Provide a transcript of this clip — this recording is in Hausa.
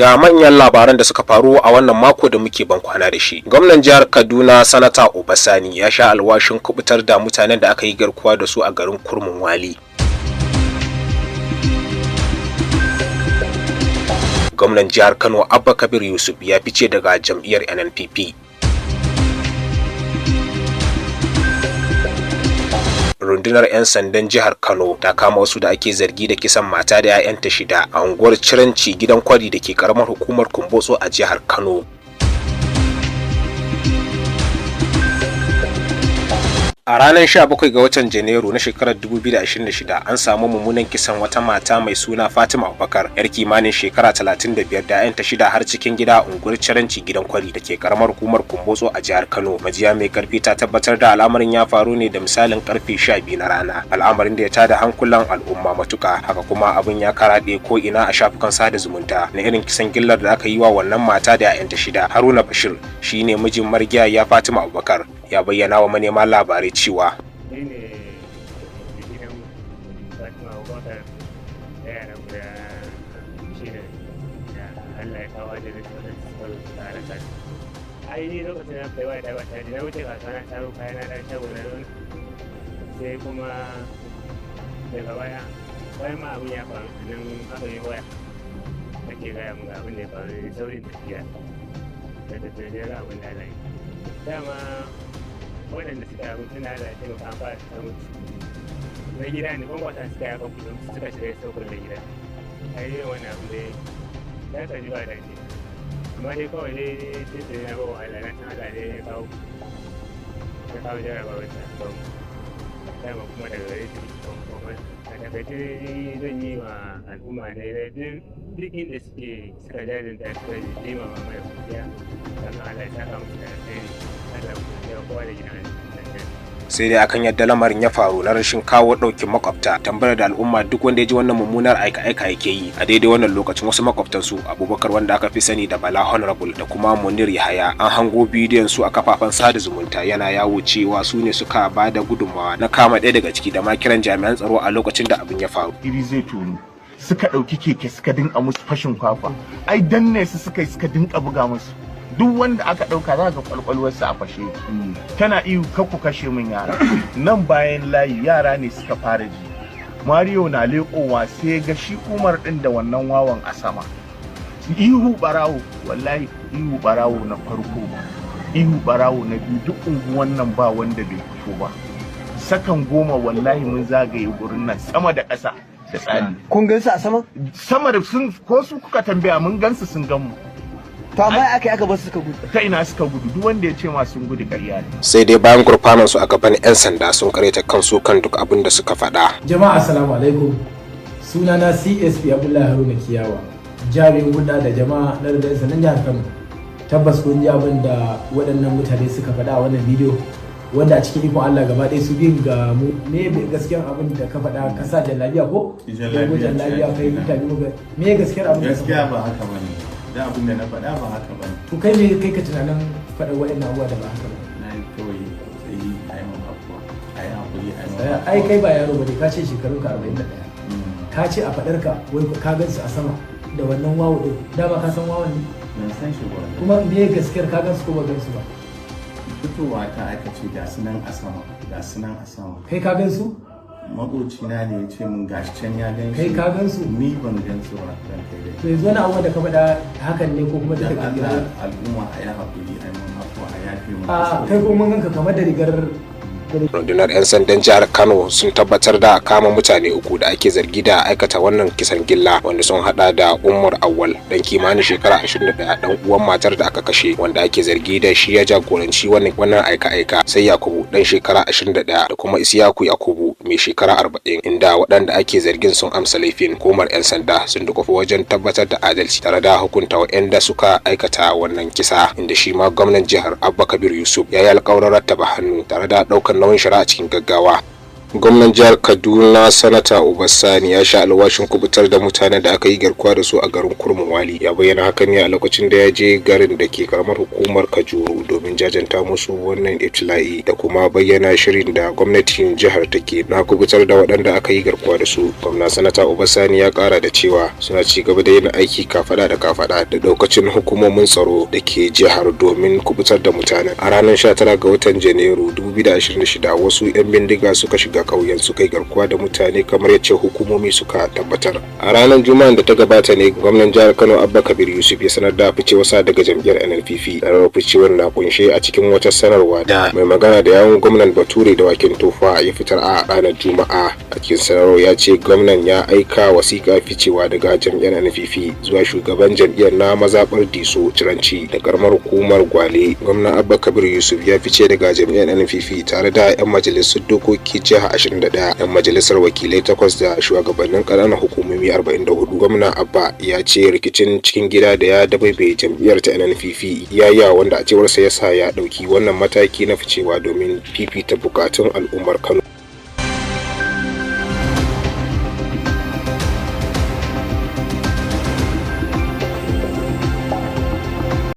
Ga manyan labaran da suka faru a wannan mako da muke ban kwana da shi. Gwamnan jihar Kaduna Sanata Obasani ya sha alwashin kubutar da mutanen da aka yi garkuwa da su a garin Kurmin Wali. Gwamnan jihar Kano Abba Kabir Yusuf ya fice daga jam'iyyar NNPP. Rundunar 'yan sandan jihar Kano ta kama wasu da ake zargi da kisan mata da 'ya'yanta 6 a unguwar Ciranci gidan kwari da ke karamar hukumar Kumbotso a jihar Kano. A ranar 17 ga watan Janairu na shekarar 2026 an samu mummunan kisan wata mata mai suna Fatima Abubakar, yar kimanin shekara 35 da 'yanta 6 har cikin gida unguwar Ciranci gidan kwari da ke karamar hukumar Kumbotso a jihar Kano. Majiya mai karfi ta tabbatar da al'amarin ya faru ne da misalin karfe 12 na rana, al'amarin da ya tada hankulan al'umma matuka. Haka kuma abin ya karaɗe ko ina a shafukan sada zumunta na irin kisan gillar da aka yi wa wannan mata da 'ya'yanta 6. Haruna Bashir shine mijin marigayiya Fatima Abubakar, ya bayyana wa manema labarai cewa ai lokacin da kai waya da ba tare da wuce kasuwa na taro kayan na dan shago na don sai kuma daga baya bayan ma abin ya faru nan aka yi waya ake gaya mun abin da ya faru da saurin tafiya da tafiya abin da ana yi dama waɗanda suka yi abincin da ana taimaka an fara samun na gida ne kuma wata suka yi akan kudin suka shiga saukar da gida a yi wani abu da ya kaji ba da ke amma dai kawai dai sai na bawa Allah na san Allah dai ya kawo jarabawar ta kawo dama kuma daga gare shi a takaice zan yi wa al'umma ne duk inda suka jajinta suka yi ma mai kudiya sannan Allah ya saka musu da alheri Allah ya kowa da gidan sai dai akan yadda lamarin ya faru na rashin kawo ɗaukin makwabta, tambayar da al'umma duk wanda ya ji wannan mummunar aika-aika yake yi a daidai wannan lokacin. Wasu makwabtan su Abubakar wanda aka fi sani da Bala Honorable da kuma Munir Yahaya an hango bidiyon su a kafafen sada zumunta yana yawo cewa su ne suka ba da gudunmawa na kama ɗaya daga ciki da ma kiran jami'an tsaro a lokacin da abin ya faru. Iri zai tono suka ɗauki keke suka dinka musu fashin kwakwa, ai danne su suka dinka buga musu. Duk wanda aka ɗauka za ga kwalkwalwarsa a fashe tana iyo kakku kashe min yara. Nan bayan layi yara ne suka fara ji, Mario na leƙowa sai ga shi Umar ɗin da wannan wawan a sama. Ihu barawo, wallahi ihu barawo na farko, ihu barawo na biyu, duk unguwan nan ba wanda bai fito ba. Sakan 10 wallahi mun zagaye gurin nan sama da ƙasa da tsani. Kun gansu a sama? Sama da sun ko su kuka tambaya mun gansu sun gan mu. To amma aka bar su suka gudu. Ta ina suka gudu? Duk wanda ya ce ma sun gudu ƙarya ne. Sai dai bayan gurfanan su a gaban 'yan sanda sun kareta kansu kan duk abin da suka faɗa. Jama'a assalamu alaikum. Sunana CSP Abdullahi Haruna Kiyawa, jami'in hulɗa da jama'a na rundunar sanan jihar Kano. Tabbas kun ji abin da waɗannan mutane suka faɗa a wannan bidiyo, wanda a cikin ikon Allah gaba ɗaya su bin ga mu me gaskiyar abin da ka faɗa ka sa jallabiya ko? Jallabiya kai mutane me gaskiyar abin da gaskiya ba haka bane. Da abin da na faɗa ba haka ba. To kai me kai ka tunanin faɗa waɗannan abubuwa da ba haka ba? Na yi kawai sai a yi mun abuwa, a yi haƙuri a yi mun. Ai kai ba yaro bane, ka ce shekarunka 41. Ka ce a faɗar ka wai ka gansu a sama da wannan wawo ɗin. Dama ka san wawan ne? Ban san shi ba. Kuma me gaskiyar ka gansu ko ba gansu ba? Fitowa ta aka ce ga su nan a sama, ga su nan a sama. Kai ka gansu? Makocina ne ya ce mun gashi can ya gan shi. Kai ka gansu? Ni ban gan su ba dan kai dai. To yanzu wani abu da ka faɗa hakan ne ko kuma duka Dan Allah al'umma a yi haƙuri a yi mun afuwa a yafe mun. A kai kuma mun ganka kamar da rigar. Rundunar 'yan sandan jihar Kano sun tabbatar da kama mutane 3 da ake zargi da aikata wannan kisan gilla, wanda sun hada da Umar Awwal dan kimanin shekara 21 dan uwan matar da aka kashe, wanda ake zargi da shi ya jagoranci wannan aika-aika, sai Yakubu dan shekara 21 da kuma Isiyaku Yakubu mai shekara 40, inda waɗanda ake zargin sun amsa laifin. Hukumar 'yan sanda sun dukufa wajen tabbatar da adalci tare da hukunta waɗanda suka aikata wannan kisa, inda shi ma gwamnan jihar Abba Kabir Yusuf ya yi alƙawarin rattaba hannu tare da ɗaukar nauyin shari'a cikin gaggawa. Gwamnan jihar Kaduna Sanata Obasani ya sha alwashin kubutar da mutanen da aka yi garkuwa da su a garin Kurmin Wali. Ya bayyana hakan ne a lokacin da ya je garin da ke karamar hukumar Kajuru domin jajanta musu wannan ibtila'i da kuma bayyana shirin da gwamnatin jihar take na kubutar da waɗanda aka yi garkuwa da su. Gwamna Sanata Obasani ya ƙara da cewa suna ci gaba da yin aiki kafada da kafada da daukacin hukumomin tsaro da ke jihar domin kubutar da mutanen. A ranar 19 ga watan Janairu 2026 wasu 'yan bindiga suka shiga ƙauyen su kai garkuwa da mutane kamar yadda hukumomi suka tabbatar. A ranar Juma'an da ta gabata ne gwamnan jihar Kano Abba Kabir Yusuf ya sanar da ficewarsa daga jam'iyyar NNPP. Sanarwar ficewar na kunshe a cikin wata sanarwa da mai magana da yawun gwamnan Bature da Wakin Tofa ya fitar a ranar Juma'a. A cikin sanarwar ya ce gwamnan ya aika wasiƙa ficewa daga jam'iyyar NNPP zuwa shugaban jam'iyyar na mazaɓar Diso Ciranci da karamar hukumar Gwale. Gwamnan Abba Kabir Yusuf ya fice daga jam'iyyar NNPP tare da 'yan majalisar dokoki jiha 21, 'yan majalisar wakilai 8 da shugabannin ƙananan hukumomi 44. Gwamna Abba ya ce rikicin cikin gida da ya dabaibaye jam'iyyar ta NNPP ya wanda a cewarsa ya sa ya ɗauki wannan mataki na ficewa domin fifita bukatun al'ummar Kano.